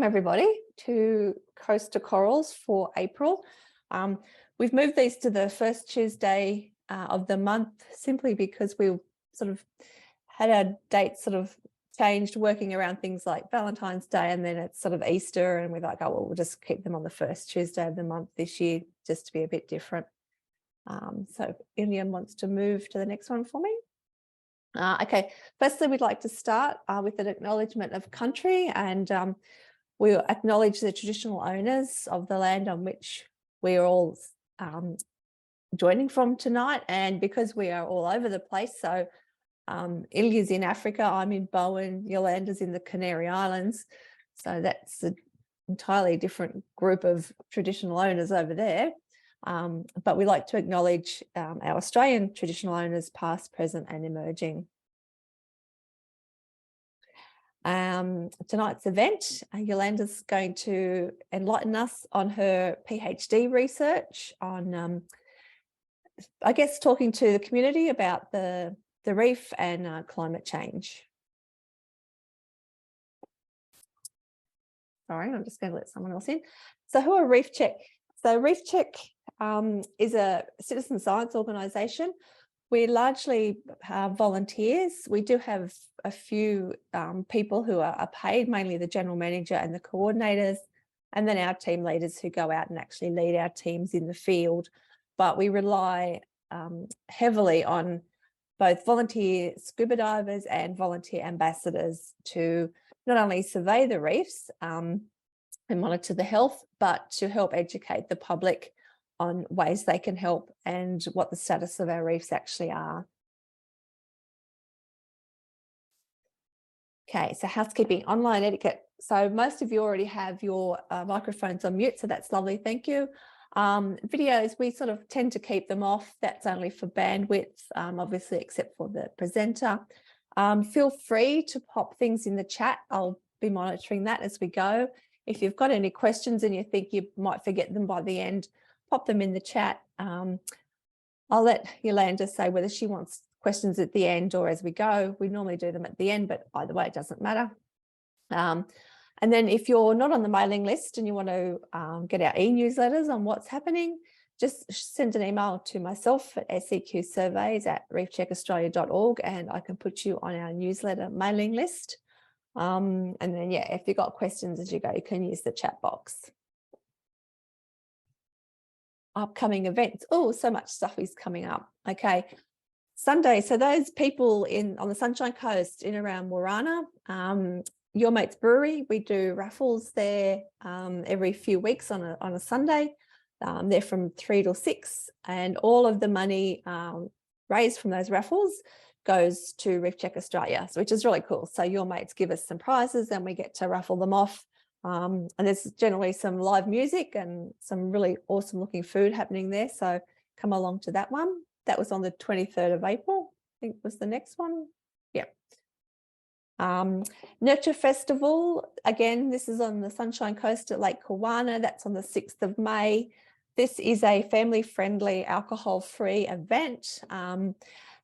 everybody to Coast to Corals for April. We've moved these to the first Tuesday of the month simply because we sort of had our dates sort of changed, working around things like Valentine's Day, and then it's sort of Easter, and we're like, oh, well, we'll just keep them on the first Tuesday of the month this year just to be a bit different. So Ilian wants to move to the next one for me. Okay, firstly, we'd like to start with an acknowledgement of country, and we acknowledge the traditional owners of the land on which we are all joining from tonight. And because we are all over the place, so Ilya's in Africa, I'm in Bowen, Yolanda's in the Canary Islands, so that's an entirely different group of traditional owners over there. But we like to acknowledge our Australian traditional owners, past, present and emerging. Tonight's event, Yolanda's going to enlighten us on her PhD research on, I guess, talking to the community about the reef and climate change. Sorry, I'm just going to let someone else in. So who are Reef Check? So Reef Check is a citizen science organisation. We're largely volunteers. We do have a few people who are paid, mainly the general manager and the coordinators, and then our team leaders who go out and actually lead our teams in the field. But we rely heavily on both volunteer scuba divers and volunteer ambassadors to not only survey the reefs and monitor the health, but to help educate the public on ways they can help and what the status of our reefs actually are. Okay, so housekeeping, online etiquette. So most of you already have your microphones on mute, so that's lovely, thank you. Videos, we sort of tend to keep them off. That's only for bandwidth, obviously, except for the presenter. Feel free to pop things in the chat. I'll be monitoring that as we go. If you've got any questions and you think you might forget them by the end, pop them in the chat. I'll let Yolanda say whether she wants questions at the end or as we go. We normally do them at the end, but either way, it doesn't matter. And then if you're not on the mailing list and you want to get our e-newsletters on what's happening, just send an email to myself at secsurveys@reefcheckaustralia.org and I can put you on our newsletter mailing list. And then, yeah, if you've got questions as you go, you can use the chat box. Upcoming events. Oh, so much stuff is coming up. Okay. Sunday. So those people on the Sunshine Coast in around Warana, Your Mate's Brewery, we do raffles there every few weeks on a Sunday. They're from 3 till 6, and all of the money raised from those raffles goes to Reef Check Australia, which is really cool. So Your Mates give us some prizes and we get to raffle them off. And there's generally some live music and some really awesome looking food happening there. So come along to that one. That was on the 23rd of April, I think was the next one. Yeah. Nurture Festival, again, this is on the Sunshine Coast at Lake Kawana. That's on the 6th of May. This is a family-friendly, alcohol-free event.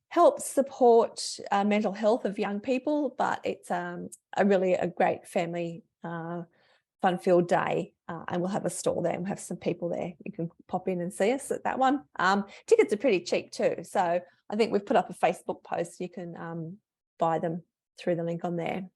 Helps support mental health of young people, but it's really a great family fun-filled day, and we'll have a stall there and we'll have some people there. You can pop in and see us at that one. Tickets are pretty cheap too, so I think we've put up a Facebook post. You can buy them through the link on there.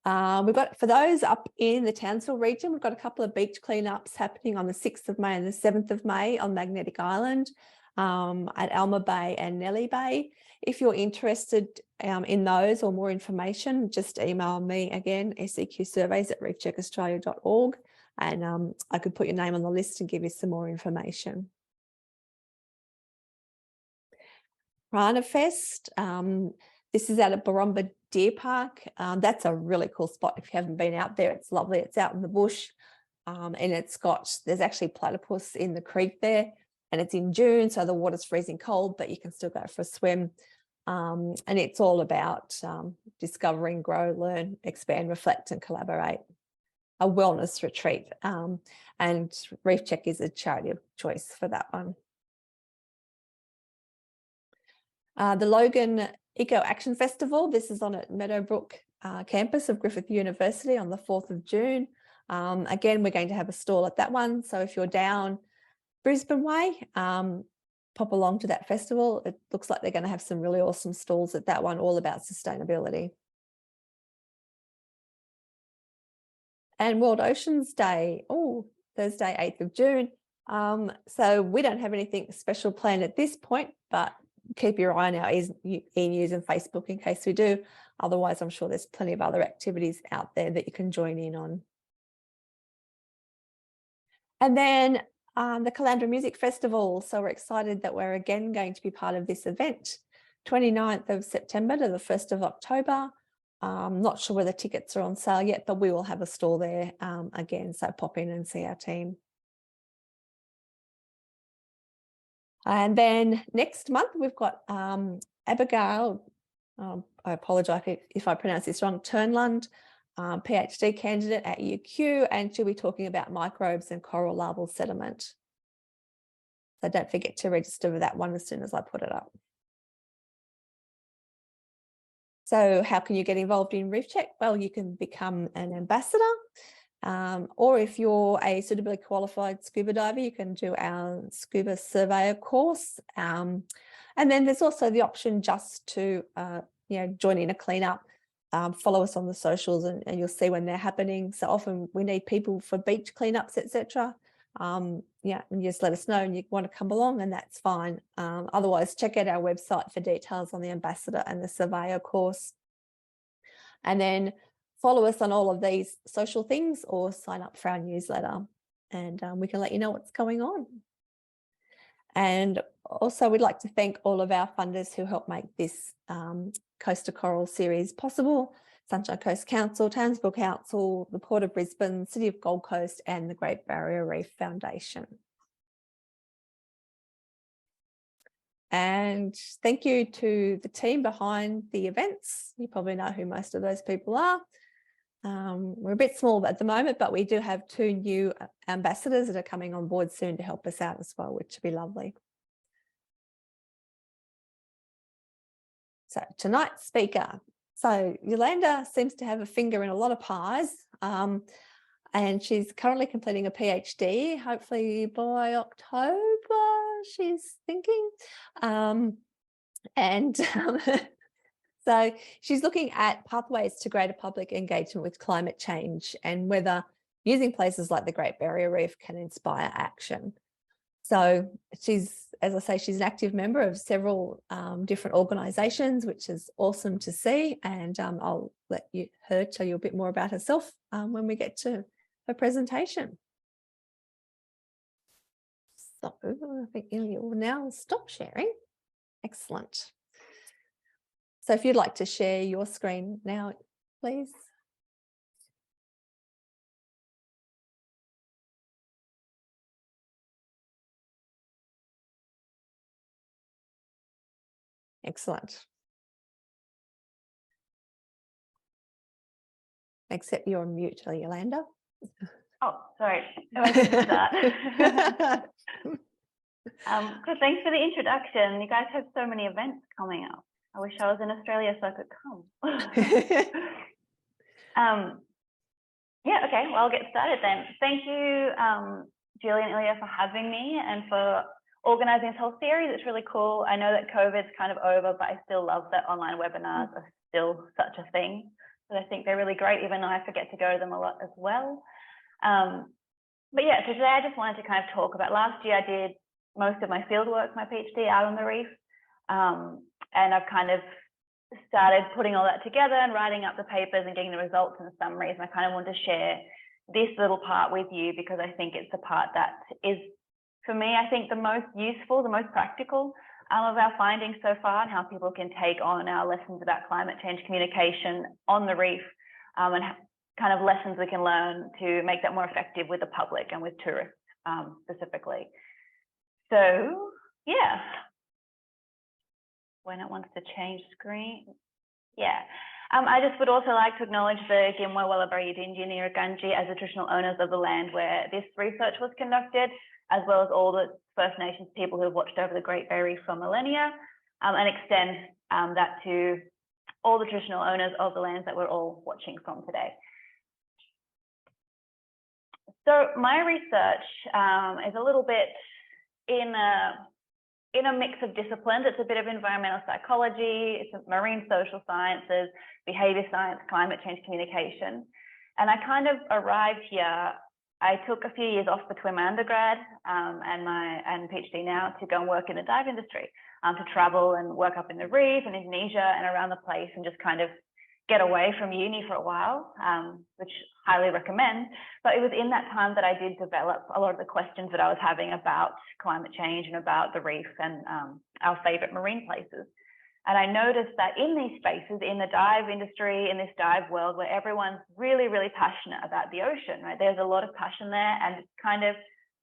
We've got, for those up in the Townsville region, we've got a couple of beach cleanups happening on the 6th of May and the 7th of May on Magnetic Island, at Alma Bay and Nellie Bay. If you're interested in those or more information, just email me again, secsurveys@reefcheckaustralia.org, and I could put your name on the list and give you some more information. Prana Fest, this is out at Barumba Deer Park. That's a really cool spot. If you haven't been out there, it's lovely. It's out in the bush, and there's actually platypus in the creek there. And it's in June, so the water's freezing cold, but you can still go for a swim. And it's all about discovering, grow, learn, expand, reflect, and collaborate. A wellness retreat. And Reef Check is a charity of choice for that one. The Logan Eco Action Festival, this is on at Meadowbrook campus of Griffith University on the 4th of June. Again, we're going to have a stall at that one. So if you're down Brisbane way, pop along to that festival. It looks like they're going to have some really awesome stalls at that one, all about sustainability. And World Oceans Day, Thursday, 8th of June. So we don't have anything special planned at this point, but keep your eye on our e-news and Facebook in case we do. Otherwise, I'm sure there's plenty of other activities out there that you can join in on. And then the Caloundra Music Festival. So we're excited that we're again going to be part of this event, 29th of September to the 1st of October. Not sure whether tickets are on sale yet, but we will have a stall there again. So pop in and see our team. And then next month, we've got Abigail, I apologise if I pronounce this wrong, Turnlund, PhD candidate at UQ, and she'll be talking about microbes and coral larval sediment. So don't forget to register for that one as soon as I put it up. So how can you get involved in Reef Check? Well, you can become an ambassador, or if you're a suitably qualified scuba diver, you can do our scuba surveyor course. And then there's also the option just to join in a cleanup. Follow us on the socials and you'll see when they're happening. So often we need people for beach cleanups, etc. And just let us know and you want to come along, and that's fine. Otherwise, check out our website for details on the ambassador and the surveyor course. And then follow us on all of these social things or sign up for our newsletter, and we can let you know what's going on. And also, we'd like to thank all of our funders who helped make this Coast to Coral series possible: Sunshine Coast Council, Townsville Council, the Port of Brisbane, City of Gold Coast, and the Great Barrier Reef Foundation. And thank you to the team behind the events. You probably know who most of those people are. We're a bit small at the moment, but we do have 2 new ambassadors that are coming on board soon to help us out as well, which would be lovely. So tonight's speaker. So Yolanda seems to have a finger in a lot of pies, and she's currently completing a PhD, hopefully by October, she's thinking. So she's looking at pathways to greater public engagement with climate change and whether using places like the Great Barrier Reef can inspire action. So she's, as I say, she's an active member of several different organisations, which is awesome to see. And I'll let her tell you a bit more about herself when we get to her presentation. So I think you will now stop sharing. Excellent. So if you'd like to share your screen now, please. Excellent. Except you're on mute, Yolanda. Oh, sorry. I didn't do that. Good. Thanks for the introduction. You guys have so many events coming up. I wish I was in Australia so I could come. Yeah, okay, well, I'll get started then. Thank you, Julie and Ilya, for having me and for organising this whole series. It's really cool. I know that COVID's kind of over, but I still love that online webinars are still such a thing. But I think they're really great, even though I forget to go to them a lot as well. But yeah, so today I just wanted to kind of talk about, last year I did most of my fieldwork, my PhD, out on the reef. And I've kind of started putting all that together and writing up the papers and getting the results and the summaries. And I kind of want to share this little part with you because I think it's the part that is, for me, I think the most useful, the most practical of our findings so far, and how people can take on our lessons about climate change communication on the reef, and kind of lessons we can learn to make that more effective with the public and with tourists specifically. So yeah. When it wants to change screen. Yeah. I just would also like to acknowledge the Gimwa Wallabarri Yidinji and Irraganji as the traditional owners of the land where this research was conducted, as well as all the First Nations people who have watched over the Great Barrier Reef for millennia, and extend that to all the traditional owners of the lands that we're all watching from today. So my research is a little bit in a mix of disciplines. It's a bit of environmental psychology, it's marine social sciences, behavior science, climate change communication. And I kind of arrived here. I took a few years off between my undergrad and PhD now to go and work in the dive industry, to travel and work up in the reef in Indonesia and around the place and just kind of get away from uni for a while, which I highly recommend. But it was in that time that I did develop a lot of the questions that I was having about climate change and about the reef and our favorite marine places. And I noticed that in these spaces, in the dive industry, in this dive world where everyone's really, really passionate about the ocean, right? There's a lot of passion there, and it's kind of,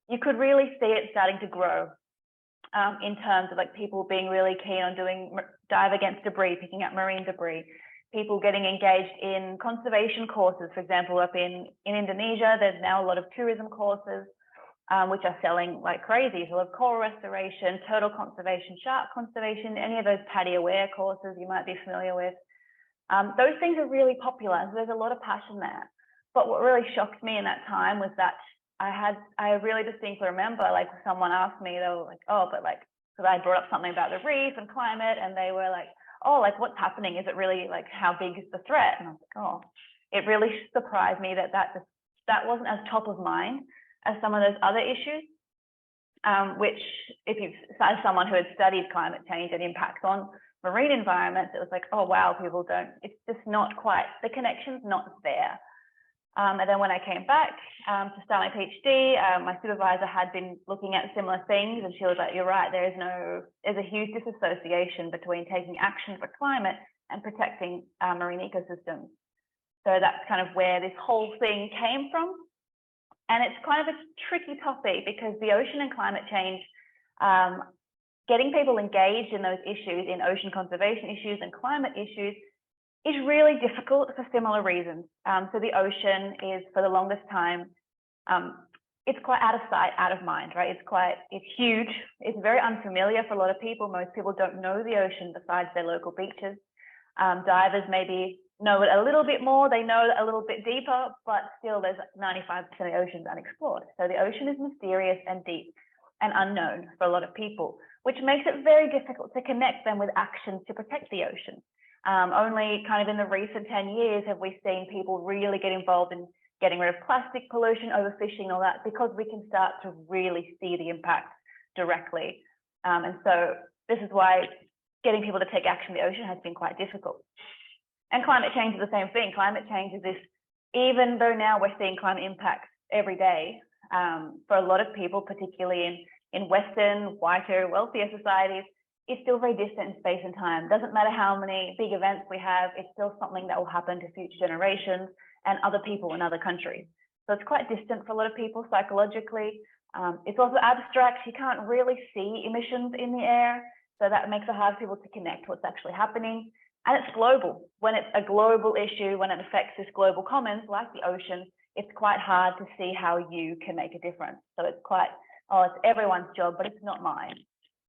you could really see it starting to grow in terms of like people being really keen on doing dive against debris, picking up marine debris, people getting engaged in conservation courses. For example, up in Indonesia, there's now a lot of tourism courses, which are selling like crazy. So of coral restoration, turtle conservation, shark conservation, any of those PADI aware courses you might be familiar with. Those things are really popular. So there's a lot of passion there. But what really shocked me in that time was that I really distinctly remember, like, someone asked me, they were like, oh, but like, because I brought up something about the reef and climate, and they were like, oh, like, what's happening? Is it really, like, how big is the threat? And I was like, oh, it really surprised me that wasn't as top of mind as some of those other issues, which, as someone who had studied climate change and impacts on marine environments, it was like, oh, wow, it's just not quite, the connection's not there. And then when I came back to start my PhD, my supervisor had been looking at similar things, and she was like, you're right, there's a huge disassociation between taking action for climate and protecting marine ecosystems. So that's kind of where this whole thing came from. And it's kind of a tricky topic because the ocean and climate change, getting people engaged in those issues, in ocean conservation issues and climate issues, is really difficult for similar reasons. So the ocean is, for the longest time, it's quite out of sight, out of mind, right? It's huge. It's very unfamiliar for a lot of people. Most people don't know the ocean besides their local beaches. Divers maybe know it a little bit more. They know it a little bit deeper, but still there's 95% of the ocean unexplored. So the ocean is mysterious and deep and unknown for a lot of people, which makes it very difficult to connect them with actions to protect the ocean. Only kind of in the recent 10 years have we seen people really get involved in getting rid of plastic pollution, overfishing, all that, because we can start to really see the impact directly. And so this is why getting people to take action in the ocean has been quite difficult. And climate change is the same thing. Climate change is this, even though now we're seeing climate impacts every day, for a lot of people, particularly in Western, whiter, wealthier societies, it's still very distant in space and time. Doesn't matter how many big events we have, it's still something that will happen to future generations and other people in other countries. So it's quite distant for a lot of people psychologically. It's also abstract. You can't really see emissions in the air. So that makes it hard for people to connect what's actually happening. And it's global. When it's a global issue, when it affects this global commons like the ocean, it's quite hard to see how you can make a difference. So it's quite, oh, it's everyone's job, but it's not mine.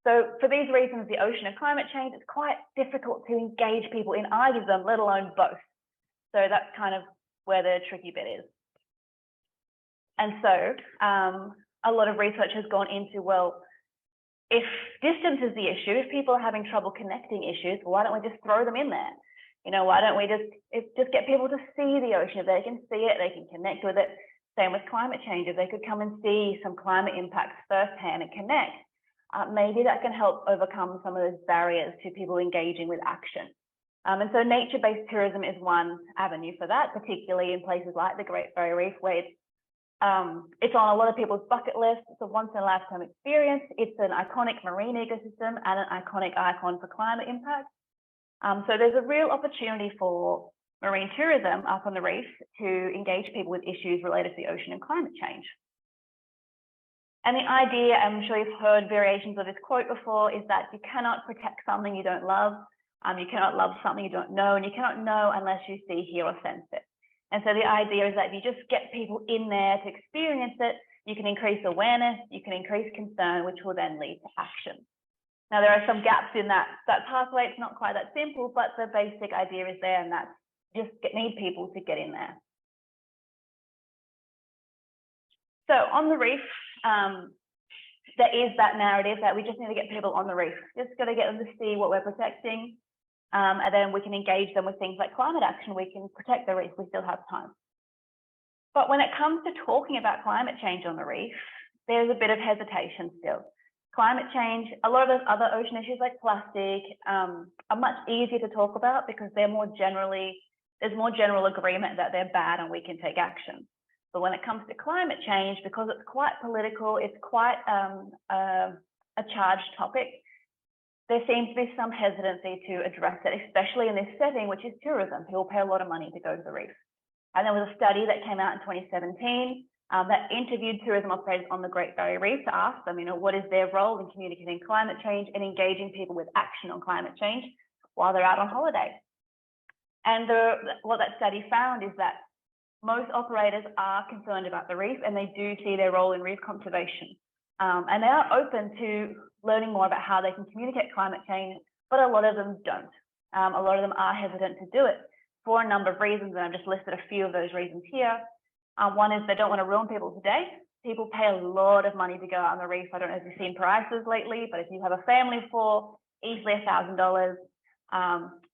So for these reasons, the ocean and climate change, it's quite difficult to engage people in either of them, let alone both. So that's kind of where the tricky bit is. And so a lot of research has gone into, well, if distance is the issue, if people are having trouble connecting issues, why don't we just throw them in there? You know, why don't we just get people to see the ocean? If they can see it, they can connect with it. Same with climate change. If they could come and see some climate impacts firsthand and connect, maybe that can help overcome some of those barriers to people engaging with action. And so nature-based tourism is one avenue for that, particularly in places like the Great Barrier Reef, where it's on a lot of people's bucket list. It's a once-in-a-lifetime experience. It's an iconic marine ecosystem and an iconic icon for climate impact. So there's a real opportunity for marine tourism up on the reef to engage people with issues related to the ocean and climate change. And the idea, I'm sure you've heard variations of this quote before, is that you cannot protect something you don't love. You cannot love something you don't know, and you cannot know unless you see, hear, or sense it. And so the idea is that if you just get people in there to experience it, you can increase awareness, you can increase concern, which will then lead to action. Now, there are some gaps in that pathway. It's not quite that simple, but the basic idea is there, and that's just need people to get in there. So on the reef, there is that narrative that we just need to get people on the reef. Just got to get them to see what we're protecting, and then we can engage them with things like climate action. We can protect the reef. We still have time. But when it comes to talking about climate change on the reef, there's a bit of hesitation still. Climate change, a lot of those other ocean issues like plastic are much easier to talk about because there's more general agreement that they're bad and we can take action. But when it comes to climate change, because it's quite political, it's quite a charged topic, there seems to be some hesitancy to address it, especially in this setting, which is tourism. People pay a lot of money to go to the reef. And there was a study that came out in 2017 that interviewed tourism operators on the Great Barrier Reef to ask them, what is their role in communicating climate change and engaging people with action on climate change while they're out on holiday. And what that study found is that most operators are concerned about the reef and they do see their role in reef conservation. And they are open to learning more about how they can communicate climate change, but a lot of them don't. A lot of them are hesitant to do it for a number of reasons, and I've just listed a few of those reasons here. One is they don't want to ruin people's day. People pay a lot of money to go out on the reef. I don't know if you've seen prices lately, but if you have a family of 4, easily $1,000,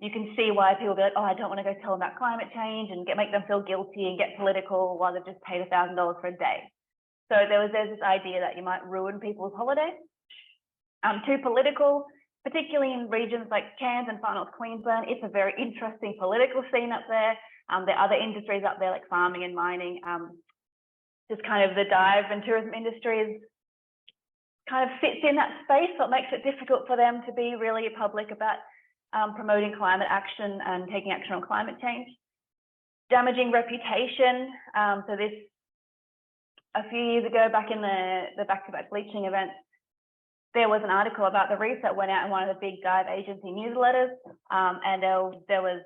you can see why people be like, oh, I don't want to go tell them about climate change and make them feel guilty and get political while they've just paid $1,000 for a day. So there's this idea that you might ruin people's holiday. Too political, particularly in regions like Cairns and Far North Queensland. It's a very interesting political scene up there. There are other industries up there like farming and mining. Just kind of the dive and tourism industry is kind of fits in that space, so it makes it difficult for them to be really public about promoting climate action and taking action on climate change. Damaging reputation. So this, a few years ago, back in the back-to-back bleaching event, there was an article about the reef that went out in one of the big dive agency newsletters. And there was,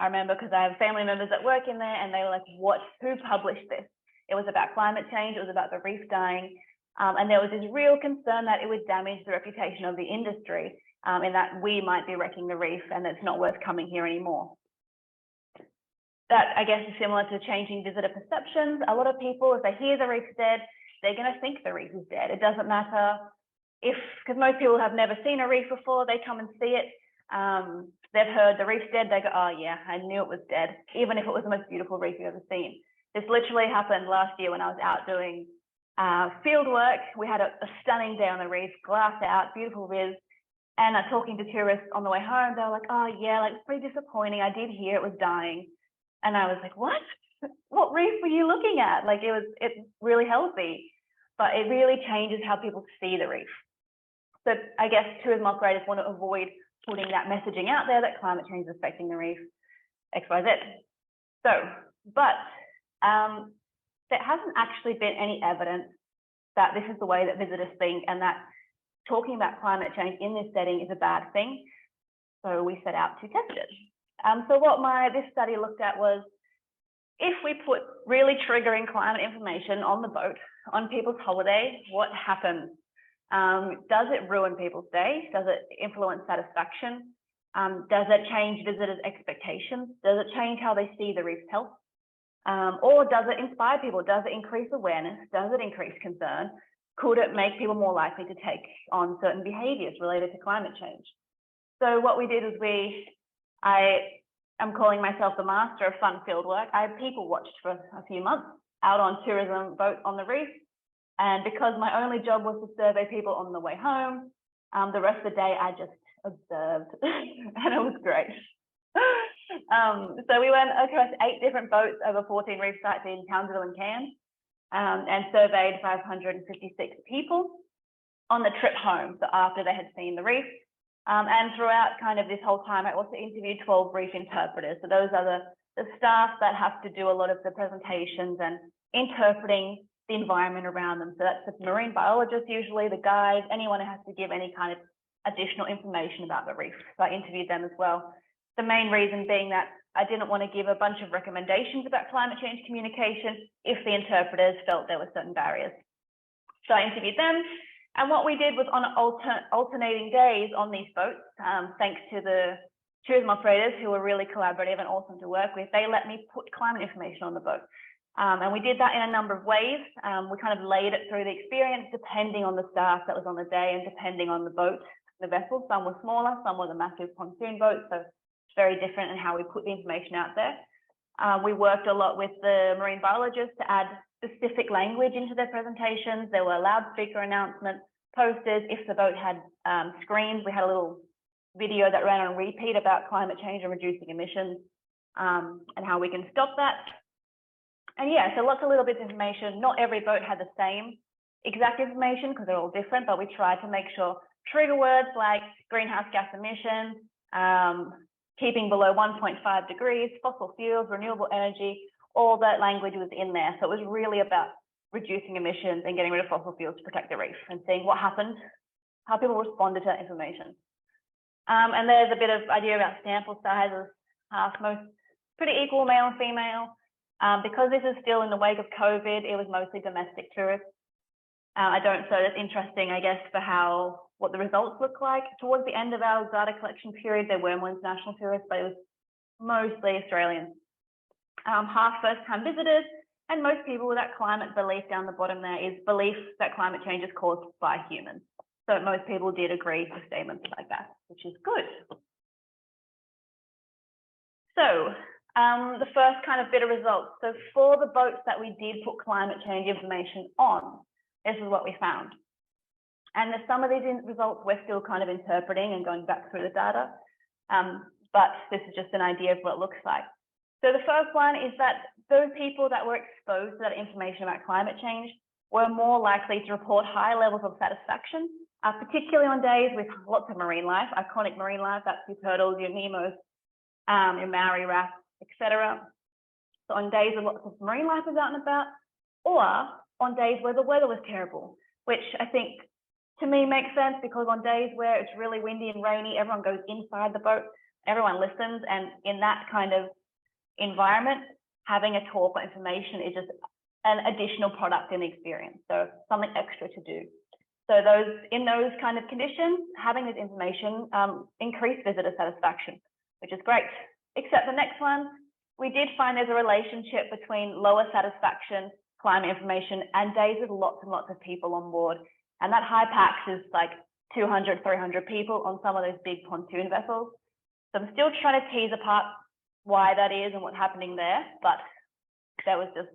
I remember because I have family members that work in there and they were like, who published this? It was about climate change, it was about the reef dying. And there was this real concern that it would damage the reputation of the industry in that we might be wrecking the reef and it's not worth coming here anymore. That, I guess, is similar to changing visitor perceptions. A lot of people, if they hear the reef's dead, they're going to think the reef is dead. It doesn't matter because most people have never seen a reef before, they come and see it. They've heard the reef's dead, they go, oh yeah, I knew it was dead, even if it was the most beautiful reef you've ever seen. This literally happened last year when I was out doing field work. We had a stunning day on the reef, glass out, beautiful riz. And talking to tourists on the way home, they were like, oh yeah, like it's pretty disappointing. I did hear it was dying. And I was like, what? What reef were you looking at? Like it's really healthy, but it really changes how people see the reef. So I guess tourism operators want to avoid putting that messaging out there that climate change is affecting the reef, X, Y, Z. So, but there hasn't actually been any evidence that this is the way that visitors think and that talking about climate change in this setting is a bad thing. So we set out to test it. So what this study looked at was if we put really triggering climate information on the boat, on people's holiday, what happens? Does it ruin people's day? Does it influence satisfaction? Does it change visitors' expectations? Does it change how they see the reef's health? Or does it inspire people? Does it increase awareness? Does it increase concern? Could it make people more likely to take on certain behaviors related to climate change? So what we did is I'm calling myself the master of fun field work. I people watched for a few months out on tourism boats on the reef. And because my only job was to survey people on the way home, the rest of the day I just observed and it was great. So we went across 8 different boats over 14 reef sites in Townsville and Cairns and surveyed 556 people on the trip home, so after they had seen the reef. And throughout kind of this whole time, I also interviewed 12 reef interpreters. So those are the staff that have to do a lot of the presentations and interpreting the environment around them. So that's the marine biologists, usually the guides, anyone who has to give any kind of additional information about the reef. So I interviewed them as well. The main reason being that I didn't want to give a bunch of recommendations about climate change communication if the interpreters felt there were certain barriers. So I interviewed them. And what we did was on alternating days on these boats, thanks to the tourism operators who were really collaborative and awesome to work with, they let me put climate information on the boat. And we did that in a number of ways. We kind of laid it through the experience depending on the staff that was on the day and depending on the boat, the vessel. Some were smaller, some were the massive pontoon boats, so it's very different in how we put the information out there. We worked a lot with the marine biologists to add specific language into their presentations. There were loudspeaker announcements, posters. If the boat had screens, we had a little video that ran on repeat about climate change and reducing emissions, and how we can stop that. And yeah, so lots of little bits of information. Not every boat had the same exact information because they're all different, but we tried to make sure trigger words like greenhouse gas emissions, keeping below 1.5 degrees, fossil fuels, renewable energy, all that language was in there. So it was really about reducing emissions and getting rid of fossil fuels to protect the reef and seeing what happened, how people responded to that information. And there's a bit of idea about sample sizes, pretty equal male and female. Because this is still in the wake of COVID, it was mostly domestic tourists. So that's interesting, I guess, for what the results look like. Towards the end of our data collection period, there were more international tourists, but it was mostly Australians. Half first-time visitors, and most people with that climate belief down the bottom there is belief that climate change is caused by humans. So most people did agree with statements like that, which is good. So the first kind of bit of results. So for the boats that we did put climate change information on, this is what we found. And some of these results we're still kind of interpreting and going back through the data, but this is just an idea of what it looks like. So the first one is that those people that were exposed to that information about climate change were more likely to report high levels of satisfaction, particularly on days with lots of marine life, iconic marine life, that's your turtles, your Nemos, your Maori wrasse, etc. So on days with lots of marine life is out and about, or on days where the weather was terrible, which I think to me makes sense because on days where it's really windy and rainy, everyone goes inside the boat, everyone listens, and in that kind of environment, having a talk or information is just an additional product in the experience, so something extra to do. So in those kind of conditions, having this information increased visitor satisfaction, which is great. Except the next one, we did find there's a relationship between lower satisfaction, climate information, and days with lots and lots of people on board. And that high pax is like 200, 300 people on some of those big pontoon vessels. So I'm still trying to tease apart why that is and what's happening there, but that was just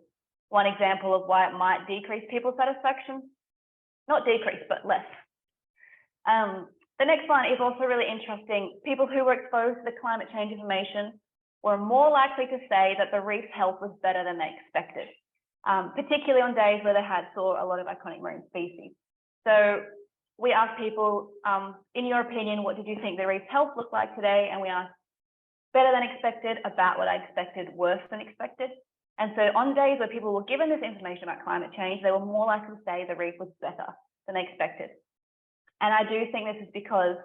one example of why it might decrease people's satisfaction. Not decrease, but less. The next one is also really interesting. People who were exposed to the climate change information were more likely to say that the reef's health was better than they expected, particularly on days where they saw a lot of iconic marine species. So we asked people, in your opinion, what did you think the reef's health looked like today? And we asked better than expected, about what I expected, worse than expected. And so on days where people were given this information about climate change, they were more likely to say the reef was better than they expected. And I do think this is because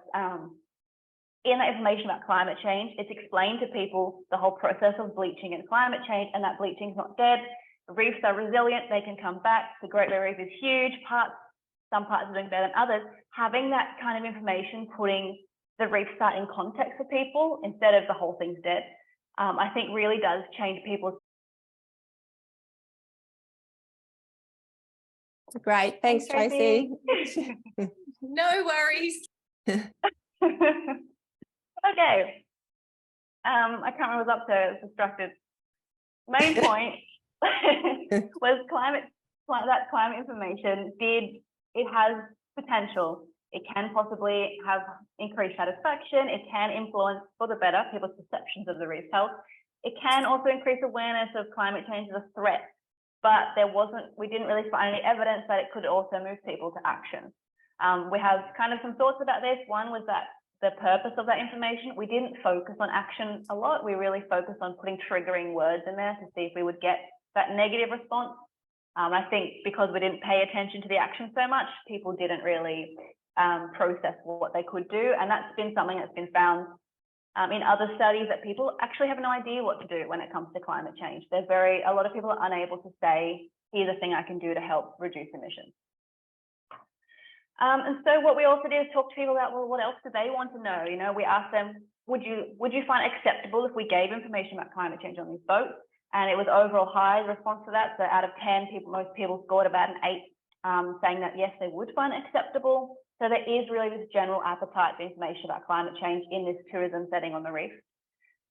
in that information about climate change, it's explained to people the whole process of bleaching and climate change, and that bleaching is not dead. The reefs are resilient, they can come back. The Great Barrier Reef is huge, some parts are doing better than others. Having that kind of information, putting the reef site in context for people instead of the whole thing's dead, I think really does change people's. Great, thanks Tracy. No worries. Okay. I can't remember what's up to, I was distracted. Main point was that climate information it has potential. It can possibly have increased satisfaction. It can influence for the better people's perceptions of the reef's health. It can also increase awareness of climate change as a threat, but we didn't really find any evidence that it could also move people to action. We have kind of some thoughts about this. One was that the purpose of that information, we didn't focus on action a lot. We really focused on putting triggering words in there to see if we would get that negative response. I think because we didn't pay attention to the action so much, people didn't really process what they could do. And that's been something that's been found in other studies, that people actually have no idea what to do when it comes to climate change. A lot of people are unable to say, here's a thing I can do to help reduce emissions. And so what we also did is talk to people about, well, what else do they want to know? You know, we asked them, would you find it acceptable if we gave information about climate change on these boats? And it was overall high response to that. So out of 10 people, most people scored about an 8, saying that yes, they would find it acceptable. So there is really this general appetite for information about climate change in this tourism setting on the reef.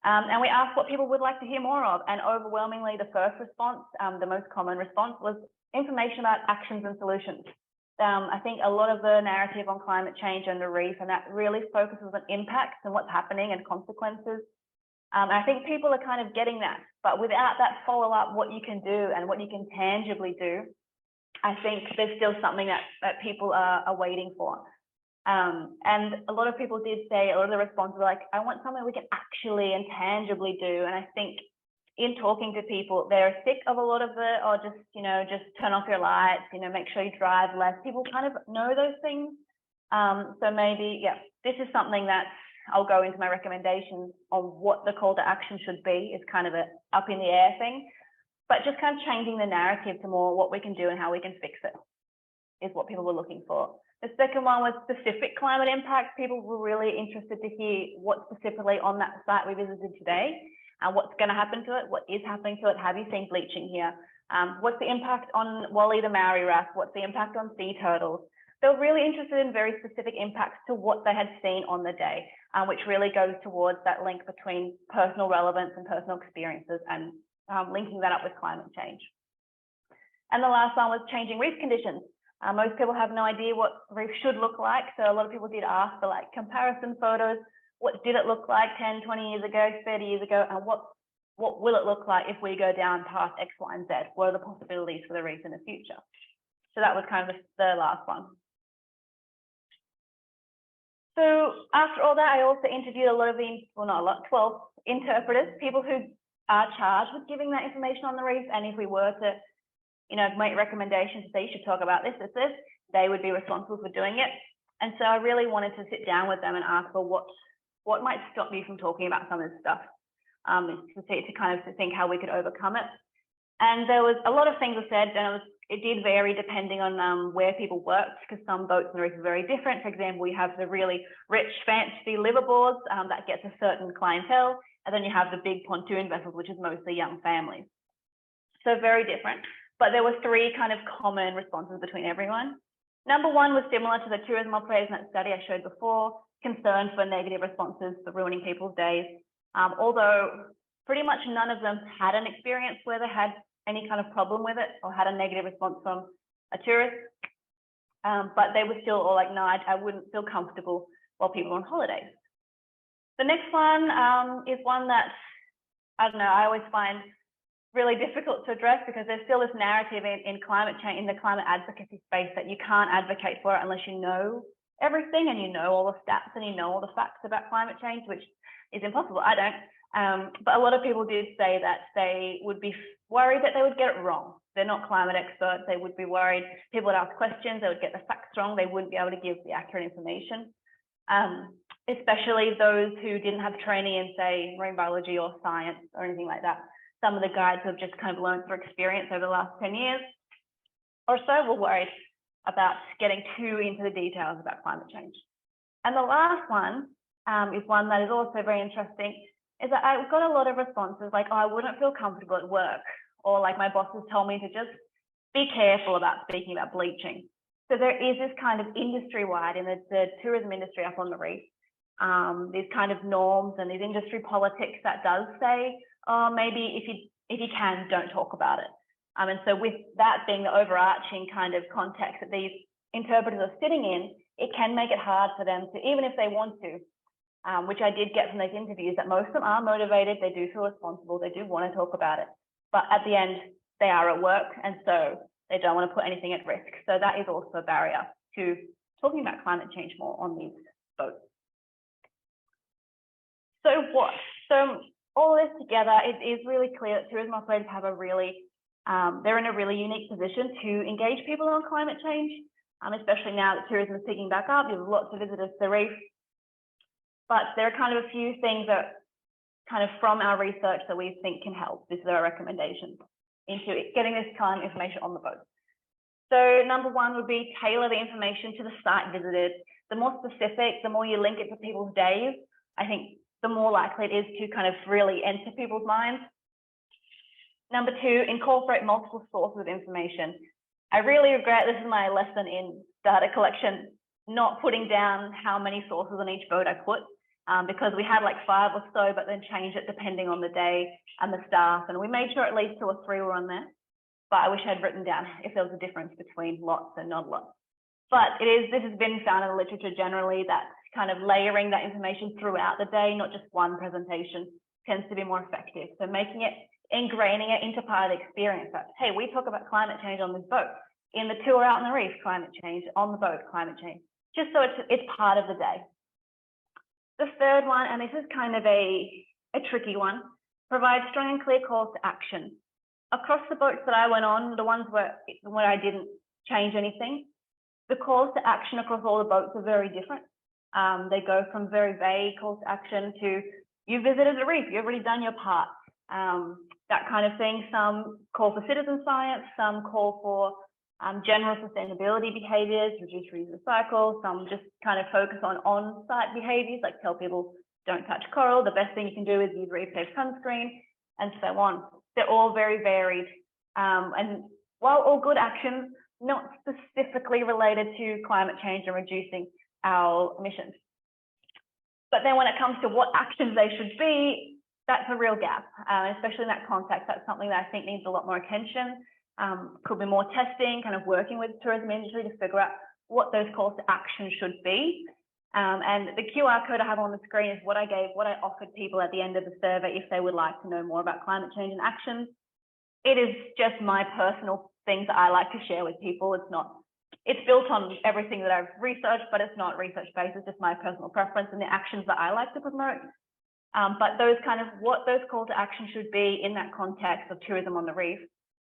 And we asked what people would like to hear more of. And overwhelmingly, the first response, the most common response, was information about actions and solutions. I think a lot of the narrative on climate change and the reef, and that really focuses on impacts and what's happening and consequences. And I think people are kind of getting that, but without that follow-up, what you can do and what you can tangibly do, I think there's still something that people are waiting for. And a lot of people did say, a lot of the responses were like, I want something we can actually and tangibly do. And I think in talking to people, they're sick of a lot of the, or just, you know, just turn off your lights, you know, make sure you drive less. People kind of know those things. So maybe, yeah, this is something that I'll go into my recommendations on what the call to action should be. Is kind of a up in the air thing, but just kind of changing the narrative to more what we can do and how we can fix it is what people were looking for. The second one was specific climate impact. People were really interested to hear what specifically on that site we visited today and what's going to happen to it, what is happening to it. Have you seen bleaching here? What's the impact on Wally the Maori wrasse? What's the impact on sea turtles? They were really interested in very specific impacts to what they had seen on the day, which really goes towards that link between personal relevance and personal experiences and linking that up with climate change. And the last one was changing reef conditions. Most people have no idea what reef should look like. So a lot of people did ask for like comparison photos. What did it look like 10, 20 years ago, 30 years ago? And what will it look like if we go down past X, Y, and Z? What are the possibilities for the reef in the future? So that was kind of the last one. So after all that, I also interviewed a lot of the, well, not a lot, 12 interpreters, people who are charged with giving that information on the reef. And if we were to, you know, make recommendations to say you should talk about this, they would be responsible for doing it. And so I really wanted to sit down with them and ask, well, what might stop me from talking about some of this stuff, to kind of think how we could overcome it. And there was a lot of things I said, and it did vary depending on where people worked, because some boats on the reef are very different. For example, we have the really rich, fancy liveaboards that gets a certain clientele, and then you have the big pontoon vessels, which is mostly young families. So very different. But there were 3 kind of common responses between everyone. Number 1 was similar to the tourism operators in that study I showed before, concern for negative responses for ruining people's days. Although pretty much none of them had an experience where they had any kind of problem with it or had a negative response from a tourist. But they were still all like, no, I wouldn't feel comfortable while people are on holidays. The next one is one that, I don't know, I always find really difficult to address, because there's still this narrative in climate change, in the climate advocacy space, that you can't advocate for it unless you know everything and you know all the stats and you know all the facts about climate change, which is impossible. I don't. But a lot of people did say that they would be worried that they would get it wrong. They're not climate experts. They would be worried people would ask questions, they would get the facts wrong, they wouldn't be able to give the accurate information. Especially those who didn't have training in, say, marine biology or science or anything like that. Some of the guides have just kind of learned through experience over the last 10 years or so were worried about getting too into the details about climate change. And the last one is one that is also very interesting, is that I got a lot of responses like, oh, I wouldn't feel comfortable at work, or like my bosses told me to just be careful about speaking about bleaching. So there is this kind of industry-wide in the tourism industry up on the reef, these kind of norms and these industry politics that does say, oh, maybe if you can, don't talk about it. And so with that being the overarching kind of context that these interpreters are sitting in, it can make it hard for them to, even if they want to, which I did get from those interviews, that most of them are motivated, they do feel responsible, they do want to talk about it. But at the end, they are at work, and so they don't want to put anything at risk. So that is also a barrier to talking about climate change more on these boats. So what? So all this together, it is really clear that tourism operators have a really, they're in a really unique position to engage people on climate change, especially now that tourism is picking back up. There's lots of visitors to the reef. But there are kind of a few things that kind of from our research that we think can help. This is our recommendation into getting this kind of information on the boat. So number one would be tailor the information to the site visited. The more specific, the more you link it to people's days, I think the more likely it is to kind of really enter people's minds. Number two, incorporate multiple sources of information. I really regret, this is my lesson in data collection, not putting down how many sources on each boat I put, because we had like 5 or so, but then changed it depending on the day and the staff. And we made sure at least 2 or 3 were on there. But I wish I'd written down if there was a difference between lots and not lots. But this has been found in the literature generally that kind of layering that information throughout the day, not just one presentation, tends to be more effective. So making it, ingraining it into part of the experience. That, hey, we talk about climate change on this boat. In the tour out on the reef, climate change. On the boat, climate change. Just so it's part of the day. The third one, and this is kind of a tricky one, provide strong and clear calls to action. Across the boats that I went on, the ones where I didn't change anything, the calls to action across all the boats are very different. They go from very vague calls to action to, you visited the reef, you've already done your part. That kind of thing. Some call for citizen science, some call for general sustainability behaviors, reduce, reuse, recycle. Some just kind of focus on on-site behaviors, like tell people don't touch coral. The best thing you can do is use reef safe sunscreen, and so on. They're all very varied. And while all good actions, not specifically related to climate change and reducing our emissions. But then when it comes to what actions they should be, that's a real gap, especially in that context. That's something that I think needs a lot more attention. Could be more testing, kind of working with the tourism industry to figure out what those calls to action should be. And the QR code I have on the screen is what I offered people at the end of the survey if they would like to know more about climate change and actions. It is just my personal things that I like to share with people. It's built on everything that I've researched, but it's not research-based. It's just my personal preference and the actions that I like to promote. But what those call to action should be in that context of tourism on the reef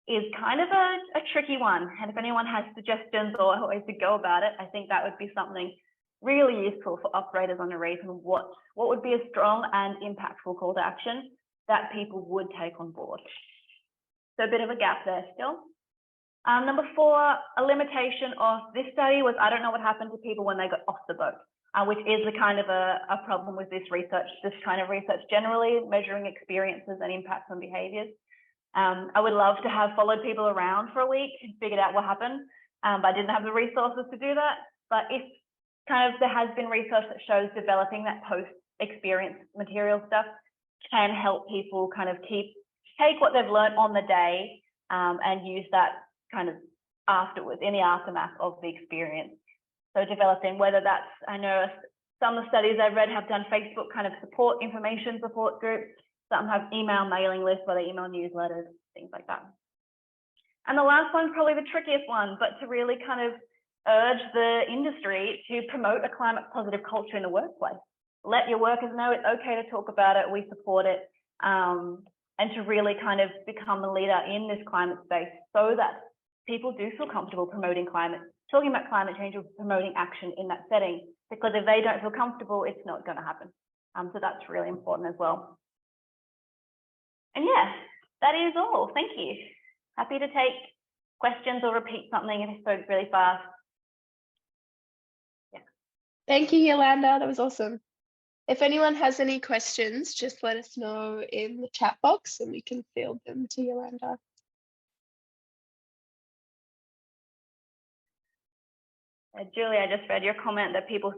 is kind of a tricky one. And if anyone has suggestions or ways to go about it, I think that would be something really useful for operators on the reef, and what would be a strong and impactful call to action that people would take on board. So a bit of a gap there still. Number 4, a limitation of this study was, I don't know what happened to people when they got off the boat, which is a kind of a problem with this kind of research generally, measuring experiences and impacts on behaviors. I would love to have followed people around for a week and figured out what happened, but I didn't have the resources to do that. But if there has been research that shows developing that post-experience material stuff can help people kind of take what they've learned on the day and use that kind of afterwards, in the aftermath of the experience. So developing, whether that's, I know some of the studies I've read have done Facebook kind of information support groups. Some have email mailing lists where they email newsletters, things like that. And the last one's probably the trickiest one, but to really kind of urge the industry to promote a climate positive culture in the workplace. Let your workers know it's okay to talk about it, we support it, and to really kind of become a leader in this climate space so that people do feel comfortable talking about climate change or promoting action in that setting, because if they don't feel comfortable, it's not going to happen. So that's really important as well. And yeah, that is all. Thank you. Happy to take questions or repeat something if I spoke really fast. Yeah. Thank you, Yolanda. That was awesome. If anyone has any questions, just let us know in the chat box and we can field them to Yolanda. Julie, I just read your comment that people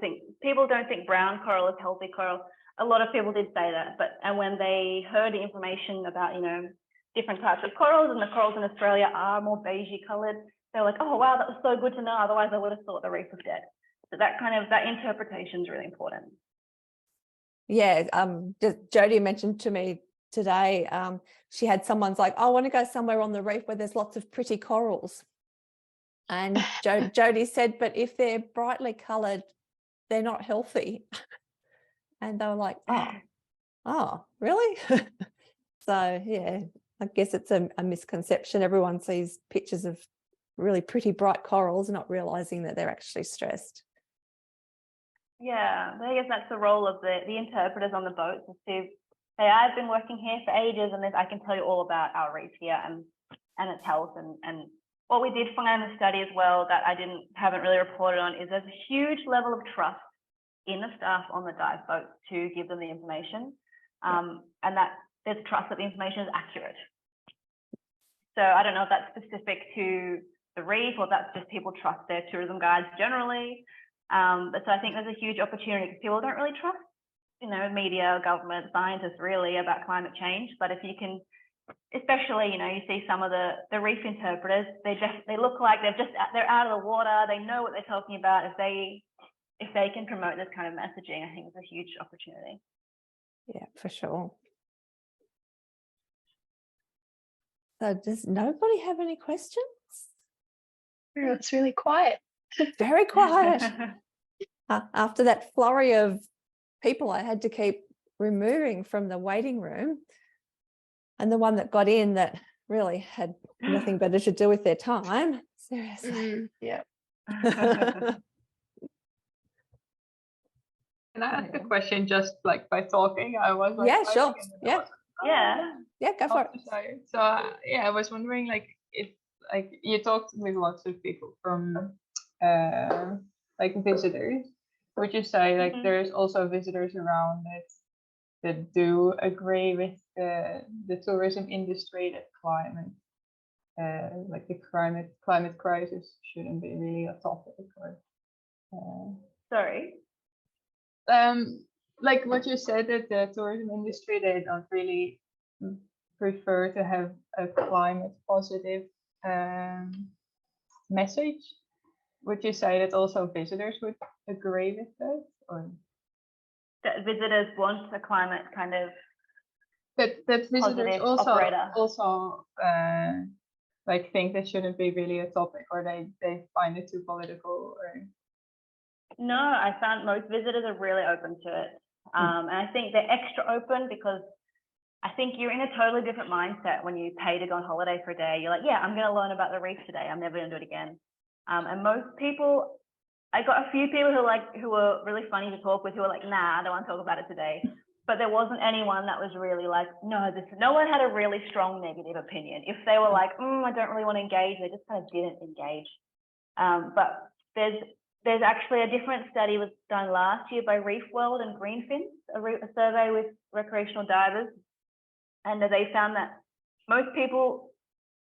don't think brown coral is healthy coral. A lot of people did say that, and when they heard the information about, different types of corals, and the corals in Australia are more beigey coloured, they're like, oh wow, that was so good to know. Otherwise, I would have thought the reef was dead. So that interpretation is really important. Yeah, Jodie mentioned to me today, she had someone's like, I want to go somewhere on the reef where there's lots of pretty corals. And Jodie said, but if they're brightly coloured, they're not healthy. And they were like, oh, really? So, yeah, I guess it's a misconception. Everyone sees pictures of really pretty bright corals, not realising that they're actually stressed. Yeah, I guess that's the role of the interpreters on the boats, is to say, I've been working here for ages and I can tell you all about our reef here and its health and what we did find in the study as well that I haven't really reported on is there's a huge level of trust in the staff on the dive boat to give them the information, and that there's trust that the information is accurate. So I don't know if that's specific to the reef or if that's just people trust their tourism guides generally. But so I think there's a huge opportunity because people don't really trust, media, government, scientists really about climate change. But if you can, especially, you see some of the reef interpreters, they look like they're out of the water. They know what they're talking about. If they can promote this kind of messaging, I think it's a huge opportunity. Yeah, for sure. So does nobody have any questions? It's really quiet. Very quiet. After that flurry of people I had to keep removing from the waiting room, and the one that got in that really had nothing better to do with their time. Seriously. Yeah. Can I ask a question just like by talking? I was like, yeah, sure. Yeah. Yeah, go for it. So I was wondering if you talked with lots of people from visitors. Would you say there's also visitors around that do agree with the tourism industry that the climate crisis shouldn't be really a topic? Or Sorry. Like what you said, that the tourism industry, they don't really prefer to have a climate positive message. Would you say that also visitors would agree with that, or that visitors want a climate kind of that visitors also operator. think that shouldn't be really a topic, or they find it too political? Or no, I found most visitors are really open to it, and I think they're extra open because I think you're in a totally different mindset when you pay to go on holiday for a day. You're like, yeah, I'm going to learn about the reef today. I'm never going to do it again. And most people, I got a few people who were really funny to talk with, who were like, nah, I don't want to talk about it today. But there wasn't anyone that was really like, no one had a really strong negative opinion. If they were like, I don't really want to engage, they just kind of didn't engage. But there's actually a different study was done last year by Reef World and Greenfin, a survey with recreational divers. And they found that most people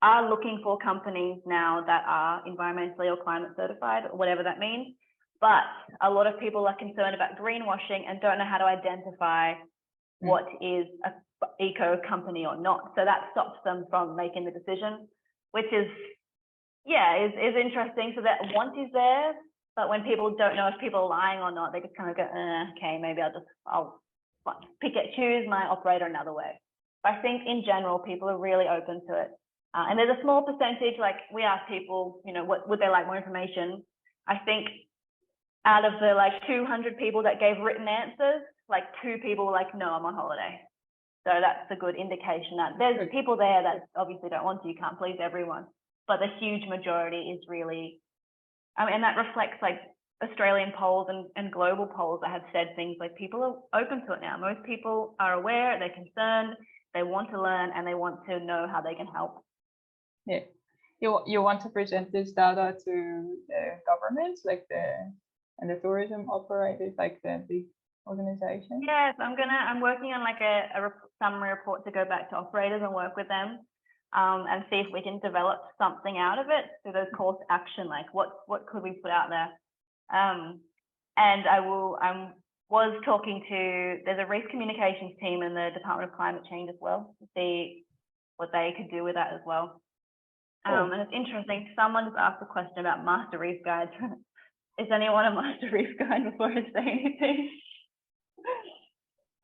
are looking for companies now that are environmentally or climate certified, or whatever that means. But a lot of people are concerned about greenwashing and don't know how to identify what is an eco company or not. So that stops them from making the decision, which is interesting. So that want is there, but when people don't know if people are lying or not, they just kind of go, okay, maybe I'll choose my operator another way. But I think in general, people are really open to it. And there's a small percentage, like we ask people, what would they like more information? I think out of the 200 people that gave written answers, 2 people were like, no, I'm on holiday. So that's a good indication that there's people there that obviously don't want to, you can't please everyone. But the huge majority is really, and that reflects Australian polls and global polls that have said things like people are open to it now. Most people are aware, they're concerned, they want to learn, and they want to know how they can help. Yeah, you want to present this data to the governments, and the tourism operators, the big organizations? Yes, I'm working on a summary report to go back to operators and work with them, and see if we can develop something out of it. So those calls to action, what could we put out there? And I was talking to, there's a reef communications team in the Department of Climate Change as well, to see what they could do with that as well. And it's interesting, someone just asked a question about master reef guides. Is anyone a master reef guide before I say anything?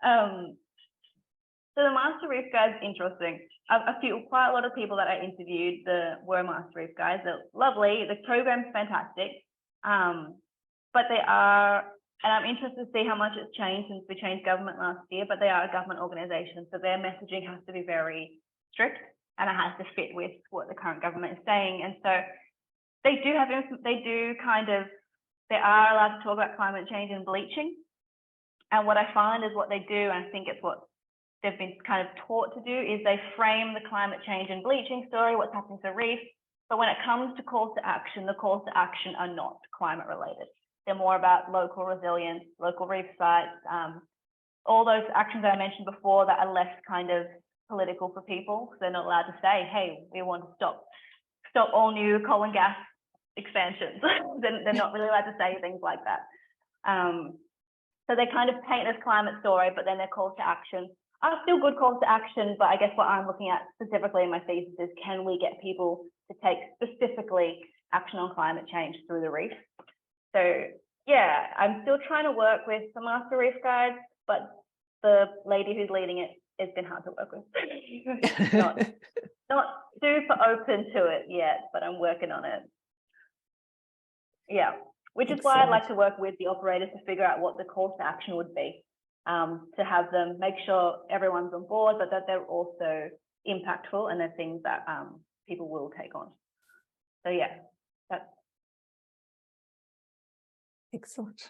So the master reef guides, interesting. Quite a lot of people that I interviewed were master reef guides. They're lovely. The program's fantastic. But they are, and I'm interested to see how much it's changed since we changed government last year, but they are a government organization. So their messaging has to be very strict, and it has to fit with what the current government is saying. And so they are allowed to talk about climate change and bleaching. And what I find is what they do, and I think it's what they've been kind of taught to do, is they frame the climate change and bleaching story, what's happening to the reef, But when it comes to calls to action, the calls to action are not climate related. They're more about local resilience, local reef sites, all those actions that I mentioned before that are less kind of political for people, because they're not allowed to say, hey, we want to stop all new coal and gas expansions. They're not really allowed to say things like that. So they kind of paint this climate story, but then their calls to action are still good calls to action. But I guess what I'm looking at specifically in my thesis is, can we get people to take specifically action on climate change through the reef? So yeah, I'm still trying to work with the master reef guides, but the lady who's leading it has been hard to work with. not super open to it yet, but I'm working on it. Yeah, which is why I like to work with the operators to figure out what the call to action would be, to have them make sure everyone's on board, but that they're also impactful and they're things that people will take on. So yeah, that's Excellent.